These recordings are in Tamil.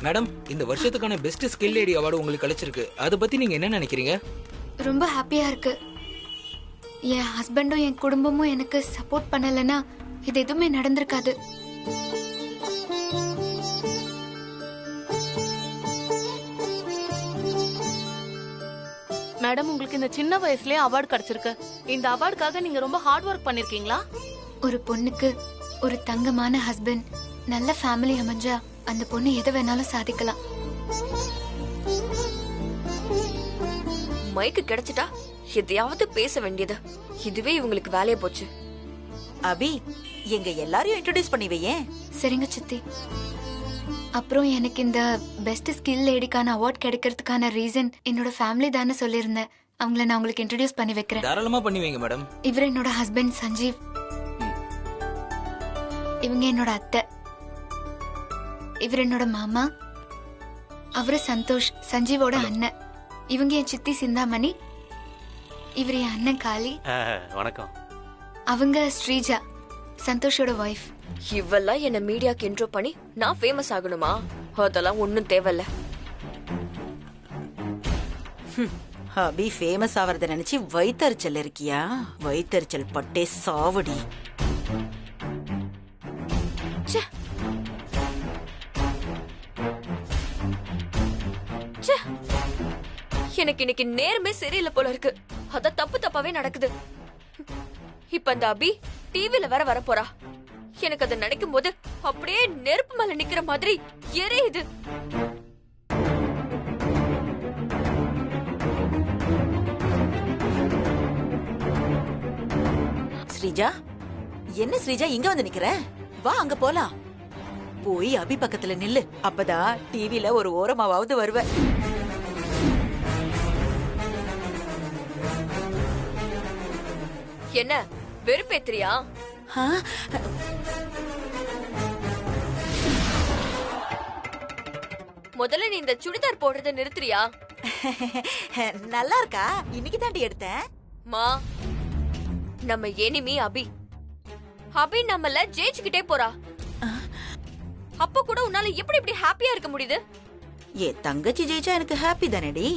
மேடம், இந்த வருஷத்துக்கான பெஸ்ட் ஸ்கில் லேடி அவார்டு உங்களுக்கு கிடைச்சிருக்கு. அதை பத்தி நீங்க என்ன நினைக்கிறீங்க? ரொம்ப ஹாப்பியா இருக்கு. என் ஹஸ்பண்டும் என் குடும்பமும் எனக்கு சப்போர்ட் பண்ணலன்னா இது எதுவுமே நடந்திருக்காது. மேடம், உங்களுக்கு இந்த சின்ன வயசுலயே அவார்டு கிடைச்சிருக்கு. இந்த அவார்டுக்காக நீங்க ரொம்ப ஹார்ட் ஒர்க் பண்ணிருக்கீங்களா? ஒரு பொண்ணுக்கு ஒரு தங்கமான ஹஸ்பண்ட், நல்ல ஃபேமிலி அமைஞ்சா அந்த பொண்ணு எதை வேணாலும் சாதிக்கலாம். மைக்கு கிடைச்சிட்டா எதையாவது பேச வேண்டியது. இதுவே இவங்களுக்கு வேலைய போச்சு. அபி, எங்க எல்லாரையும் இன்ட்ரோடியூஸ் பண்ணி வையே. சரிங்க சித்தி. அப்புறம் எனக்கு இந்த பெஸ்ட் ஸ்கில் லேடிக்கான அவார்ட் கிடைக்கிறதுக்கான ரீசன் என்னோட ஃபேமிலி தானே சொல்லியிருந்தேன். அவங்கள நான் உங்களுக்கு இன்ட்ரோடியூஸ் பண்ணி வைக்கிறேன். தாராளமா பண்ணி வைங்க மேடம். இவர் என்னோட ஹஸ்பண்ட் சஞ்சீவ். இவங்க என்னோட அத்தை. இவர் என்னோட மாமா. அவரு சந்தோஷ், சஞ்சீவோட அண்ணன். இவங்க என் சித்தி சிந்தாமணி. இவர் என் அண்ணன் காளி. வணக்கம். அவங்க ஸ்ரீஜா, சந்தோஷோட வைஃப். இவெல்லாம் என்ன மீடியாக்கு இன்ட்ரோ பண்ணி நான் ஃபேமஸ் ஆகணுமா? அதெல்லாம் ஒண்ணும் தேவையில்ல. அபி ஃபேமஸ் ஆவறத நினைச்சு வயித்தறிச்சல் இருக்கியா? வயித்தறிச்சல் பட்டே சாவடி. எனக்கு இன்னைக்கு நேரமே சரியில்லை போல இருக்கு. அத தப்பு தப்பாவே நடக்குது. இப்ப அந்த அபி டிவில வேற வர போறா. எனக்கு அதை நினைக்கும் போது அப்படியே நெருப்பு மேல நிக்கிற மாதிரி எரியுது. ஸ்ரீஜா, என்ன ஸ்ரீஜா இங்க வந்து நிக்கிற? வா, அங்க போலாம். போய் அபி பக்கத்துல நில்லு. அப்பதான் டிவில ஒரு ஓரமாவது வருவ. என்ன வெறுப்பேத்திரியா? முதல்ல நீ இந்த சுடிதார் போடுறத நிறுத்துறியா? நல்லா இருக்கா? இன்னைக்கு தாண்டி எடுத்தேன். மா, நம்ம எனிமி அபி. அபி நம்மள ஜெயிச்சுக்கிட்டே போறா. அப்ப கூட உன்னால எப்படி இப்படி ஹாப்பியா இருக்க முடியுது? ஏ தங்கச்சி ஜெயிச்சா எனக்கு ஹாப்பி தானேடி.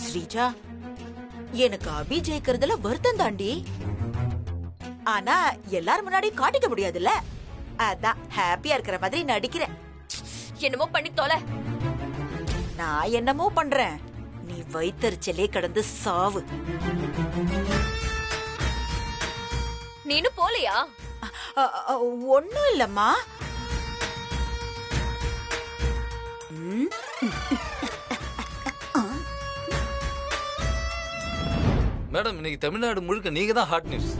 ஸ்ரீஜா, எனக்கு அபி ஜெயிக்கிறதுல வருத்தம் தாண்டி. ஆனா எல்லாரும் முன்னாடி காட்டிக்க முடியாதுல்ல. அதான் ஹாப்பியா இருக்கிற மாதிரி நடிக்கிறேன். என்னமோ பண்ணி தொலை. நான் என்னமோ பண்றேன், நீ வயித்தறிச்சலே கடந்து சாவு. நீனும் போலையா? ஒண்ணும் இல்லம்மா. மேடம், இன்னைக்கு தமிழ்நாடு முழுக்க நீங்க தான் ஹாட் நியூஸ்.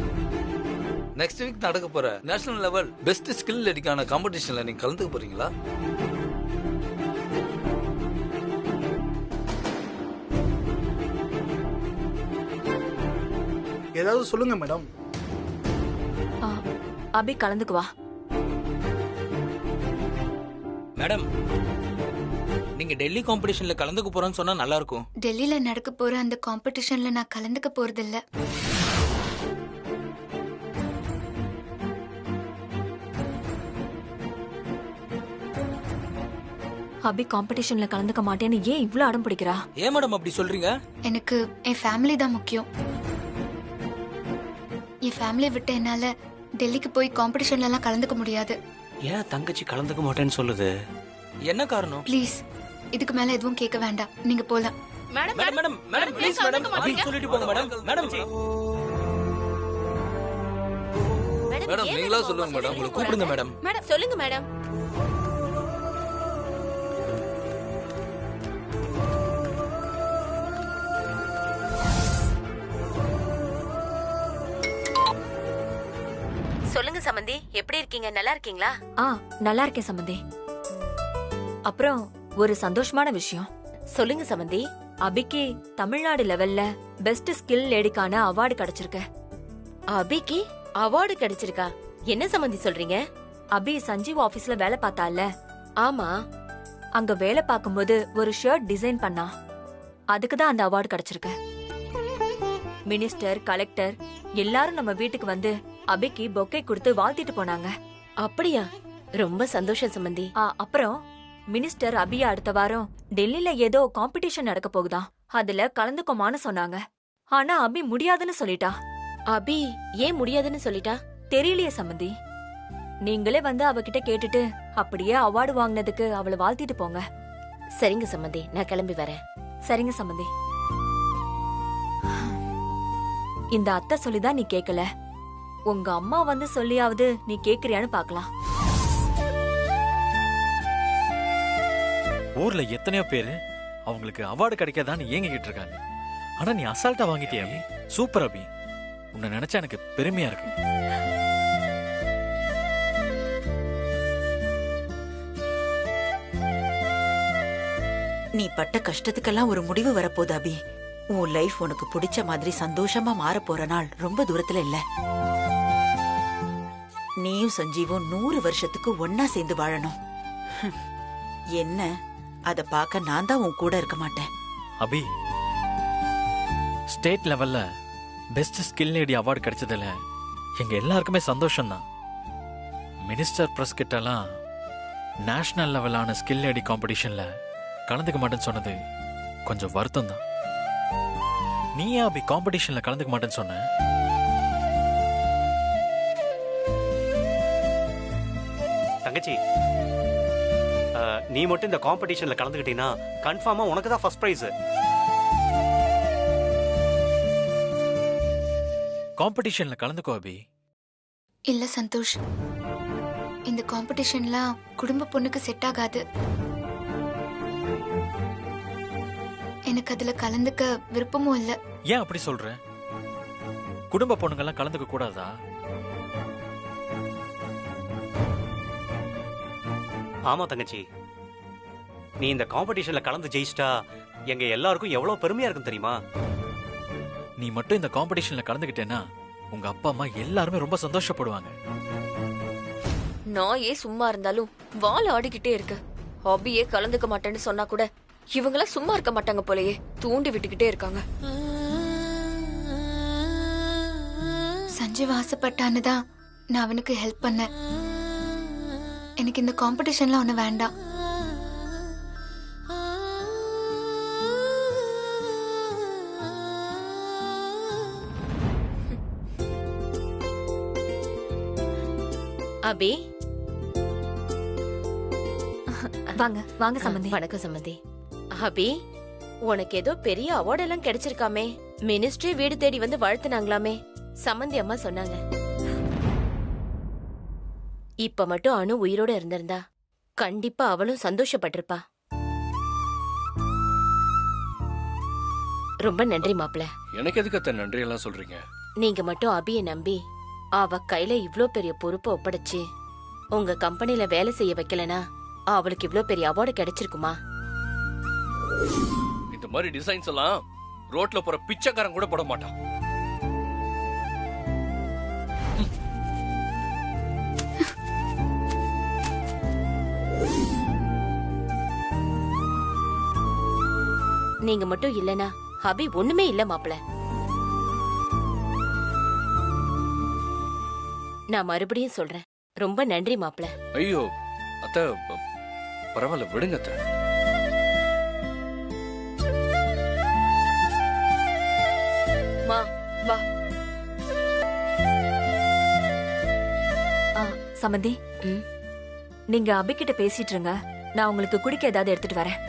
நெக்ஸ்ட் வீக் நடக்க போற நேஷனல் லெவல் பெஸ்ட் ஸ்கில் லேடிக்கான காம்படிஷன்ல நீங்க கலந்துக்க போறீங்களா? ஏதாவது சொல்லுங்க மேடம். அபி கலந்துக்குவா. மேடம், நீங்க டெல்லி காம்படிஷன்ல கலந்துக்க போறேன்னு சொன்னா நல்லா இருக்கும். டெல்லியில நடக்க போற அந்த காம்படிஷன்ல நான் கலந்துக்க போறதில்ல. அபி காம்படிஷன்ல கலந்துக்க மாட்டேன்னு ஏன் இவ்ளோ அடம் பிடிக்கிறா? ஏன் மேடம் அப்படி சொல்றீங்க? எனக்கு என் ஃபேமிலி தான் முக்கியம். என் ஃபேமிலியை விட்டு என்னால டெல்லிக்கு போய் காம்படிஷன்ல எல்லாம் கலந்துக்க முடியாது. ஏன் தங்கச்சி கலந்துக்க மாட்டேன்னு சொல்லுது? என்ன காரணம்? ப்ளீஸ், இதுக்கு மேல எதுவும் கேட்க வேண்டாம். நீங்க போலாம். Madam madam madam madam please madam, அப்படி சொல்லிட்டு போங்க மேடம். மேடம் மேடம் நீங்களா சொல்லுங்க மேடம். உங்களை கூப்பிடுங்க மேடம். மேடம் சொல்லுங்க மேடம். சொல்லுங்க சம்பந்தி, எப்படி இருக்கீங்க? நல்லா இருக்கீங்களா? நல்லா இருக்கேன் சம்பந்தி. அப்புறம் ஒரு சந்தோஷமான விஷயம். சொல்லுங்க சம்பந்தி. அபிக்கு தமிழ்நாடு லெவல்ல பெஸ்ட் ஸ்கில் லேடிக்கான அவார்டு கிடைச்சிருக்கு. அபிக்கு அவார்டு கிடைச்சிருக்கா? என்ன சம்பந்தி சொல்றீங்க? அபி சஞ்சீவ் ஆபீஸ்ல வேலை பார்த்தால, ஆமா. அங்க வேலை பார்க்கும்போது ஒரு ஷர்ட் டிசைன் பண்ணா. அதுக்கு தான் அந்த அவார்டு கிடைச்சிருக்கு. மினிஸ்டர், கலெக்டர் எல்லாரும் நம்ம வீட்டுக்கு வந்து அபிக்கு பொக்கே கொடுத்து வாழ்த்திட்டு போனாங்க. அப்படியா? ரொம்ப சந்தோஷம் சம்பந்தி. அப்புறம் மினிஸ்டர் அபியா அடுத்த வாரம் டெல்லில ஏதோ காம்படிஷன் நடக்க போகுதா, அதுல கலந்துக்கோமான்னு சொன்னாங்க. ஆனா அபி முடியாதுன்னு சொல்லிட்டா. அபி ஏன் முடியாதுன்னு சொல்லிட்டா? தெரியலையே சம்பந்தி. நீங்களே வந்து அவகிட்ட கேட்டுட்டு அப்படியே அவார்டு வாங்கினதுக்கு அவளை வாழ்த்திட்டு போங்க. சரிங்க சம்பந்தி, நான் கிளம்பி வரேன். சரிங்க சம்பந்தி. இந்த அத்தை சொல்லிதான் நீ கேக்கல, உங்க அம்மா வந்து சொல்லியாவது நீ கேக்குறியான்னு பாக்கலாம். ஊர்ல எத்தனையோ பேரு அவங்களுக்கு அவார்டு கிடைக்காதான்னு ஏங்கிக்கிட்டு இருக்காங்க. ஆனா நீ அசால்ட்டா வாங்கிட்டியா அபி? சூப்பர் அபி, உன்னை நினைச்சா எனக்கு பெருமையா இருக்கு. நீ பட்ட கஷ்டத்துக்கெல்லாம் ஒரு முடிவு வரப்போகுது அபி. உன் லைஃப் உனக்கு பிடிச்ச மாதிரி சந்தோஷமா மாற போற நாள் ரொம்ப தூரத்துல இல்ல. நீயும் சஞ்சீவும் 100 வருஷத்துக்கு ஒன்னா சேர்ந்து வாழணும். என்ன அத பார்க்க நான் தான் உன் கூட இருக்க மாட்டேன். அபி, ஸ்டேட் லெவல்ல பெஸ்ட் ஸ்கில் லேடி அவார்டு கிடைச்சதுல எங்க எல்லாருக்குமே சந்தோஷம் தான். மினிஸ்டர் பிரஸ் கிட்டலாம் நேஷனல் லெவலான ஸ்கில் லேடி காம்படிஷன்ல கலந்துக்க மாட்டேன்னு சொன்னது கொஞ்சம் வருத்தம் தான். நீ ஏன் அபி காம்படிஷன்ல கலந்துக்க மாட்டேன்னு சொன்ன? தங்கச்சி, நீ மட்டும் இந்த காம்படிஷன்ல கலந்துக்கிட்டீங்கன்னா கன்ஃபார்மா உனக்கு தான் ஃபர்ஸ்ட் பிரைஸ். காம்படிஷன்ல கலந்துக்கோ அபி. இல்ல சந்தோஷ், இந்த காம்படிஷன்லாம் குடும்ப பொண்ணுக்கு செட் ஆகாது. எனக்கு அதுல கலந்துக்க விருப்பமும் இல்ல. ஏன் அப்படி சொல்ற? குடும்ப பொண்ணுங்கெல்லாம் கலந்துக்க கூடாதா? ஆமா தங்கச்சி, நீ இந்த காம்படிஷன்ல கலந்து ஜெயிச்சிட்டா எங்க எல்லாருக்கும் எவ்வளவு பெருமையா இருக்கும் தெரியுமா? நீ மட்டும் இந்த காம்படிஷன்ல கலந்துக்கிட்டேன்னா உங்க அப்பா அம்மா எல்லாருமே ரொம்ப சந்தோஷப்படுவாங்க. நான் ஏன் சும்மா இருந்தாலும் வால் ஆடிக்கிட்டே இருக்கு. ஹாபியே கலந்துக்க மாட்டேன்னு சொன்னா கூட இவங்களாம் சும்மா இருக்க மாட்டாங்க போலயே, தூண்டி விட்டுக்கிட்டே இருக்காங்க. சஞ்சீவ் ஆசைப்பட்டான்னு தான் நான் அவனுக்கு ஹெல்ப் பண்ணேன். எனக்கு இந்த காம்படிஷன்லாம் ஒண்ணு வேண்டாம். அபி, வாங்க வாங்க சம்பந்தி. வணக்கம் சம்பந்தி. அபி, உனக்கு ஏதோ பெரிய அவார்ட் எல்லாம் கிடைச்சிருக்காமே. மினிஸ்ட்ரி வீடு தேடி வந்து வாழ்த்துனாங்களாமே, சம்பந்தி அம்மா சொன்னாங்க. இப்ப மட்டும் அனு உயிரோட இருந்திருந்தா கண்டிப்பா அவளும் சந்தோஷப்பட்டிருப்பா. ரொம்ப நன்றி மாப்ள. எனக்கு எதுக்கு அத்தை நன்றி எல்லாம் சொல்றீங்க? நீங்க மட்டும் அபிய நம்பி அவ கையில இவ்ளோ பெரிய பொறுப்பை ஒப்படைச்சு உங்க கம்பெனில வேலை செய்ய வைக்கலனா அவளுக்கு இவ்ளோ பெரிய அவார்டு கிடைச்சிருக்குமா? இந்த மாதிரி டிசைன்ஸ் எல்லாம் ரோட்ல போற பிச்சைக்காரன் கூட போட மாட்டான். நீங்க மட்டும் இல்லனா அபி ஒண்ணுமே இல்ல மாப்ள. நான் மறுபடியும் சொல்றேன், ரொம்ப நன்றி மாப்ள. ஐயோ அத்தை, பரவாயில்ல விடுங்க அத்தை. மா வா. சம்பந்தி, நீங்க அபி கிட்ட பேசிட்டு இருங்க, நான் உங்களுக்கு குடிக்க ஏதாவது எடுத்துட்டு வரேன்.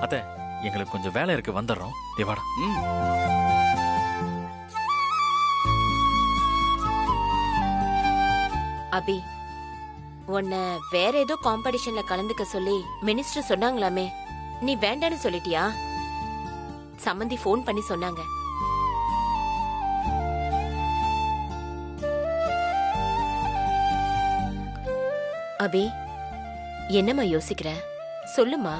அத்தை, எங்களுக்கு கொஞ்சம் வேலை இருக்கு, வந்துடுறோம். தேவாடா. அபி, உன்ன வேற ஏதோ காம்படிஷன்ல கலந்துக்க சொல்லி மினிஸ்டர் சொன்னாங்களாமே, நீ வேண்டான்னு சொல்லிட்டியா? சம்பந்தி போன் பண்ணி சொன்னாங்க. அபி, என்னம்மா யோசிக்கிற? சொல்லுமா.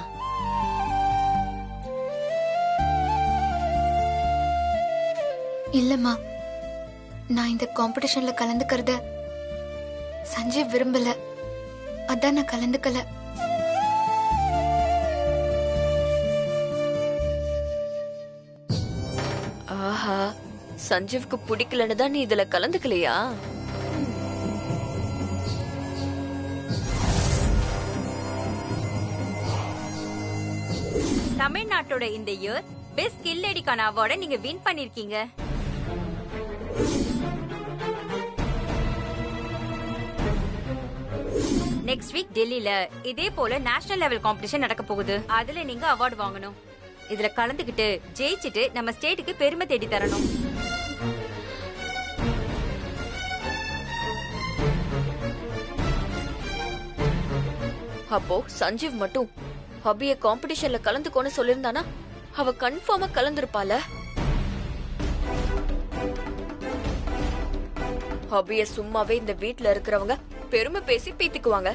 இல்லம்மா, நான் இந்த காம்படிஷன்ல கலந்துக்கிறத சஞ்சீவ் விரும்பல, அதான் நான் கலந்துக்கல. ஆஹா, சஞ்சீவுக்கு பிடிக்கலன்னு தான் நீ இதுல கலந்துக்கலையா? தமிழ்நாட்டோட இந்த இயர் பெஸ்ட் ஸ்கில் லேடிக்கான அவார்டை நீங்க வின் பண்ணிருக்கீங்க. நெக்ஸ்ட் வீக் டெல்லியில இதே போல நேஷனல் லெவல் காம்படிஷன் நடக்க போகுது. அதுல நீங்க அவார்டு வாங்கணும். இதுல கலந்துக்கிட்டு ஜெயிச்சுட்டு நம்ம ஸ்டேட்டுக்கு பெருமை தேடி தரணும். அப்போ சஞ்சீவ் மட்டும் அபிய காம்படிஷன்ல கலந்துக்கோன்னு சொல்லிருந்தானா அவ கன்ஃபார்மா கலந்துருப்பால. அபிய சும்மாவே இந்த வீட்ல இருக்கிறவங்க பெருமை பேசி பீத்திக்குவாங்க.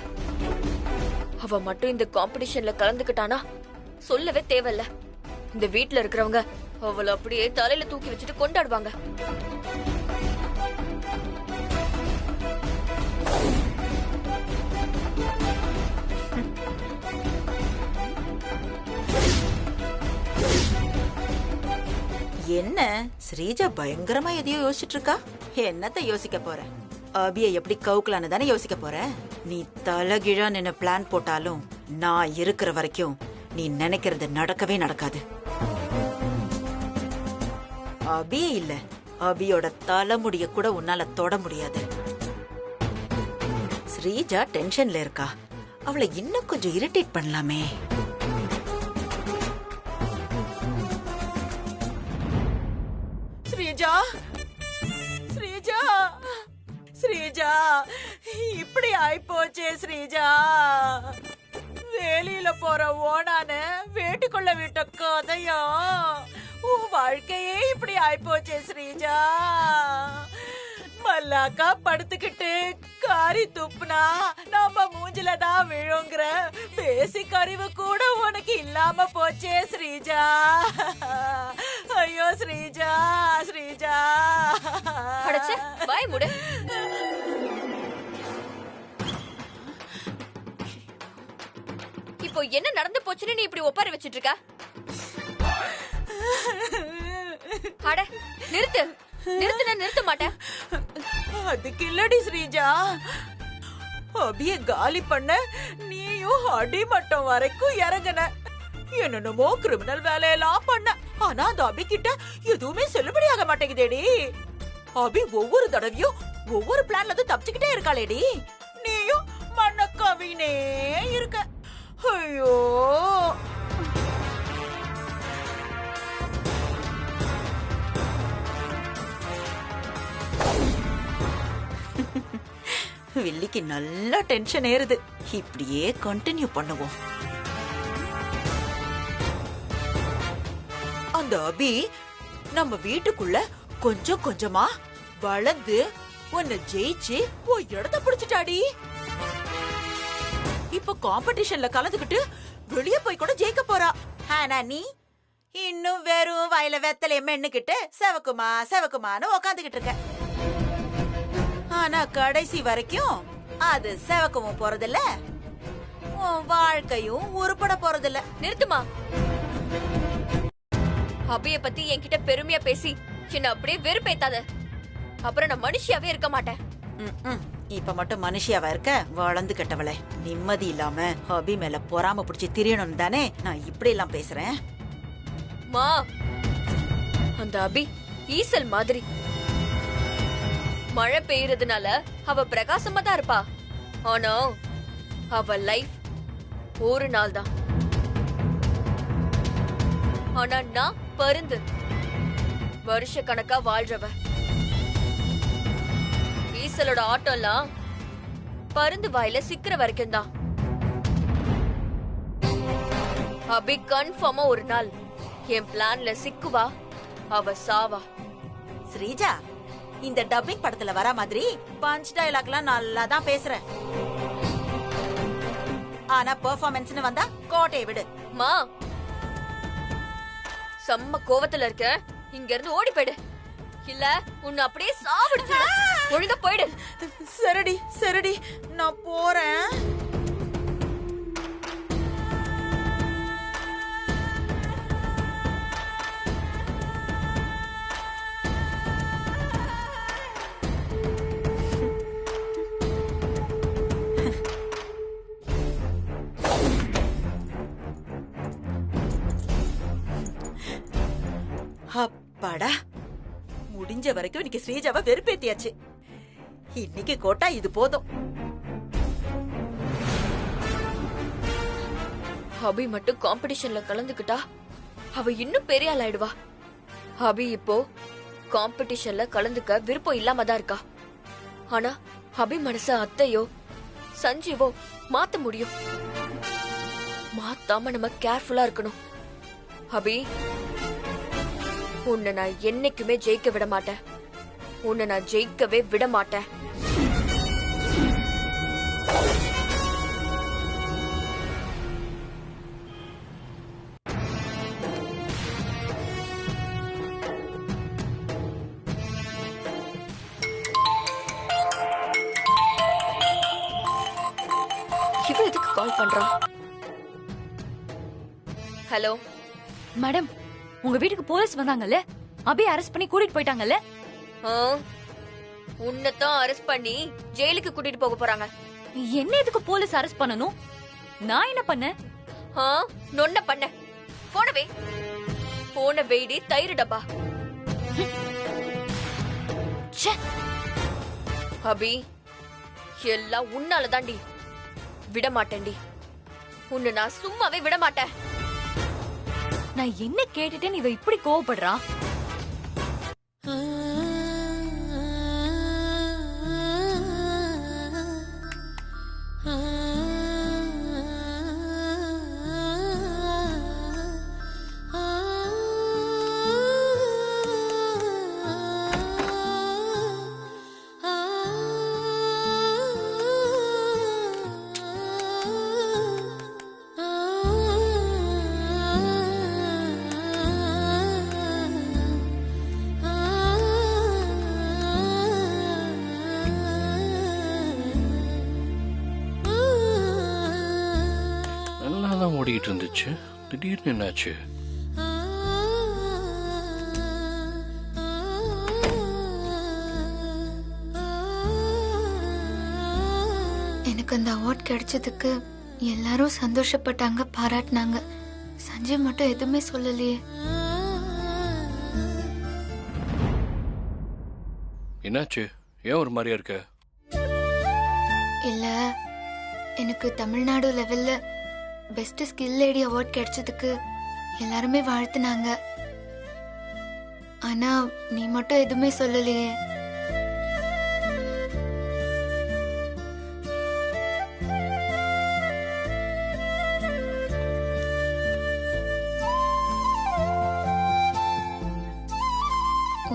அவ மட்டும் இந்த காம்படிஷன்ல கலந்துக்கிட்டானா சொல்லவே தேவையில்ல. இந்த வீட்ல இருக்கிறவங்க அவளை அப்படியே தலையில தூக்கி வச்சுட்டு கொண்டாடுவாங்க. என்ன ஸ்ரீஜா பயங்கரமா எதையோ யோசிச்சுட்டு இருக்கா? என்னத்த யோசிக்க போற? அபிய எப்படி கவுக்கலான்னு தானே யோசிக்க போற. நீ தலகிழா நின்னு பிளான் போட்டாலும் நான் இருக்கிற வரைக்கும் நீ நினைக்கிறது நடக்கவே நடக்காது. அபியே இல்ல, அபியோட தலைமுடிய கூட உன்னால தொட முடியாது. ஸ்ரீஜா டென்ஷன்ல இருக்கா, அவளை இன்னும் கொஞ்சம் இரிட்டேட் பண்ணலாமே. ஸ்ரீஜா, ஸ்ரீஜா, ஸ்ரீஜா, இப்படி ஆயிப்போச்சே ஸ்ரீஜா. வெளியில போற ஓனான வீட்டுக்குள்ள விட்ட கதையா, உன் வாழ்க்கையே இப்படி ஆயிப்போச்சே ஸ்ரீஜா. மல்லாக்கா படுத்துக்கிட்டு காரி துப்புனா நம்ம மூஞ்சில தான் விழுங்குற பேசிக் அறிவு கூட உனக்கு இல்லாம போச்சே ஸ்ரீஜா. ஐயோ ஸ்ரீஜா, ஸ்ரீஜா. அடச்சே, வாய் மூடு. இப்போ என்ன நடந்து போச்சுன்னு நீ இப்படி ஒப்பாரி வச்சிட்டு இருக்க? அட நிறுத்து, நிறுத்துனா நிறுத்த மாட்டேன். அதுக்கு இல்லடி ஸ்ரீஜா, அபிய காலி பண்ண நீயும் அடிமட்டம் வரைக்கும் இறங்குன. என்னென்னமோ கிரிமினல் வேலையெல்லாம் பண்ண. ஆனா அந்த அபி கிட்ட எதுவுமே செல்லுபடியாக மாட்டேங்குதேடி. அபி ஒவ்வொரு தடவையும் ஒவ்வொரு பிளான்ல இருந்து தப்பிச்சுக்கிட்டே இருக்காளேடி. நீயும் மண்ணக்கவினே இருக்க. ஐயோ, வில்லிக்கு நல்லா டென்ஷன் ஏறுது. இப்படியே கண்டினியூ பண்ணுவோம். அந்த அபி நம்ம வீட்டுக்குள்ள கொஞ்சம் கொஞ்சமா வளர்ந்து உன்னை ஜெயிச்சு உன் இடத்த பிடிச்சிட்டாடி. இப்ப காம்படிஷன்ல கலந்துக்கிட்டு வெளியே போய் கூட ஜெயிக்க போறா. ஆனா நீ இன்னும் வெறும் வாயில வெத்தலைய மென்னுக்கிட்டு செவக்குமா செவக்குமான்னு உக்காந்துக்கிட்டு இருக்க. ஆனா கடைசி வரைக்கும் அது செவக்கவும் போறதில்ல, உன் வாழ்க்கையும் உருப்பட போறதில்ல. நிறுத்துமா. அபிய பத்தி என்கிட்ட பெருமையா பேசி என்ன அப்படியே வெறுப்பேத்தாத. அப்புறம் நான் மனுஷியாவே இருக்க மாட்டேன். இப்ப மட்டும் மனுஷியாவா இருக்க? வளர்ந்து கெட்டவளே, நிம்மதி இல்லாம அபி மேல பொறாம பிடிச்சி திரியணும் தானே நான் இப்படி எல்லாம் பேசுறேன். மா, அந்த அபி ஈசல் மாதிரி. மழை பெய்யறதுனால அவ பிரகாசமா தான் இருப்பா. ஆனா அவ லைஃப் ஒரு நாள் தான். ஆனா நான் பருந்து, வருஷ கணக்கா வாழ்றவ. ஈசலோட ஆட்டம்லாம் பருந்து வாயில சிக்கிற வரைக்கும் தான். அபி கன்ஃபார்மா ஒரு நாள் என் பிளான்ல சிக்குவா, அவ சாவா. ஸ்ரீஜா, இந்த டப்பிங் படத்துல வர மாதிரி பஞ்ச் டயலாக்லாம் நல்லா தான் பேசுற. ஆனா பெர்ஃபார்மன்ஸ்னு வந்தா கோட்டையை விடு. மா, செம்ம கோவத்துல இருக்க, இங்க இருந்து ஓடி போயிடு. இல்ல உன்னை அப்படியே சாவடிச்சு. ஒழுங்கா போயிடு. சரிடி சரிடி, நான் போறேன். இன்னைக்கு ஸ்ரீஜாவை வெறுப்பேத்தியாச்சு. இன்னைக்கு கோட்டா இது போதும். அபி மட்டும் காம்படிஷன்ல கலந்துக்கிட்டா அவ இன்னும் பெரிய ஆள் ஆயிடுவா. அபி இப்போ காம்படிஷன்ல கலந்துக்க விருப்பம் இல்லாம தான் இருக்கா. ஆனா அபி மனச அத்தையோ சஞ்சீவோ மாத்த முடியும். மாத்தாம நம்ம கேர்ஃபுல்லா இருக்கணும். அபி, உன்னை நான் என்னைக்குமே ஜெயிக்க விட மாட்டேன். உன்னை நான் ஜெயிக்கவே விட மாட்டேன். இவ எதுக்கு கால் பண்றான்? ஹலோ மேடம், உங்க வீட்டுக்கு போலீஸ் வந்தாங்கல்ல, அபி அரெஸ்ட் பண்ணி கூட்டிட்டு போயிட்டாங்கல்ல. உன்னைத்தான் அரெஸ்ட் பண்ணி ஜெயிலுக்கு கூட்டிட்டு போக போறாங்க. என்ன எதுக்கு போலீஸ் அரெஸ்ட் பண்ணனும்? நான் என்ன பண்ணேன்? நொன்ன பண்ண. போன வெயிடி தயிர் டப்பா. அபி, எல்லாம் உன்னால தாண்டி. விட மாட்டேன்டி. உன்னை நான் சும்மாவே விட மாட்டேன். நான் என்ன கேட்டுட்டேன்னு இவ இப்படி கோவப்படுறா? ஓடிக்கிட்டு இருந்துச்சு, திடீர்னு என்னாச்சு? எனக்கு அந்த அவார்ட் கிடைச்சதுக்கு எல்லாரும் சந்தோஷப்பட்டாங்க, பாராட்டினாங்க. சஞ்சய் மட்டும் எதுவுமே சொல்லலையே. என்னாச்சு? ஏன் ஒரு மாதிரியா இருக்க? இல்ல, எனக்கு தமிழ்நாடு லெவல்ல பெஸ்ட் ஸ்கில் லேடி அவார்ட் கிடைச்சதுக்கு எல்லாருமே வாழ்த்துனாங்க. ஆனா நீ மட்டும் எதுவுமே சொல்லலையே.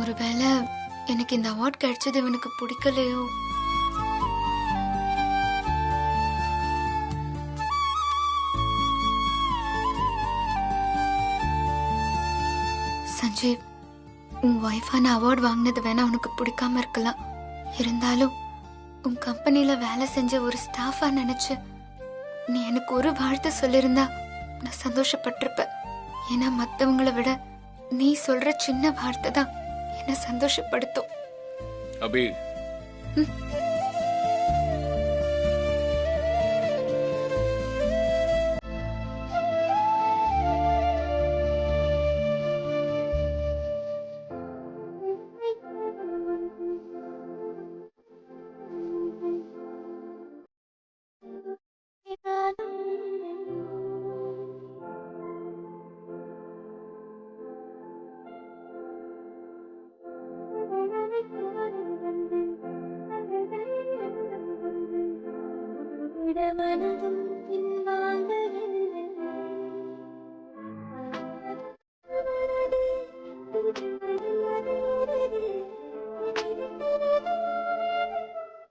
ஒருவேளை எனக்கு இந்த அவார்ட் கிடைச்சது இவனுக்கு பிடிக்கலையோ? சஞ்சீவ், உன் ஒய்ஃபான அவார்ட் வாங்கினது வேணா உனக்கு பிடிக்காம இருக்கலாம். இருந்தாலும் உன் கம்பெனில வேலை செஞ்ச ஒரு ஸ்டாஃபா நினைச்சு நீ எனக்கு ஒரு வாழ்த்து சொல்லிருந்தா நான் சந்தோஷப்பட்டிருப்பேன். ஏன்னா மத்தவங்களை விட நீ சொல்ற சின்ன வார்த்தை தான் என்ன சந்தோஷப்படுத்தும். அபி, மனதும் பின்வாங்கவே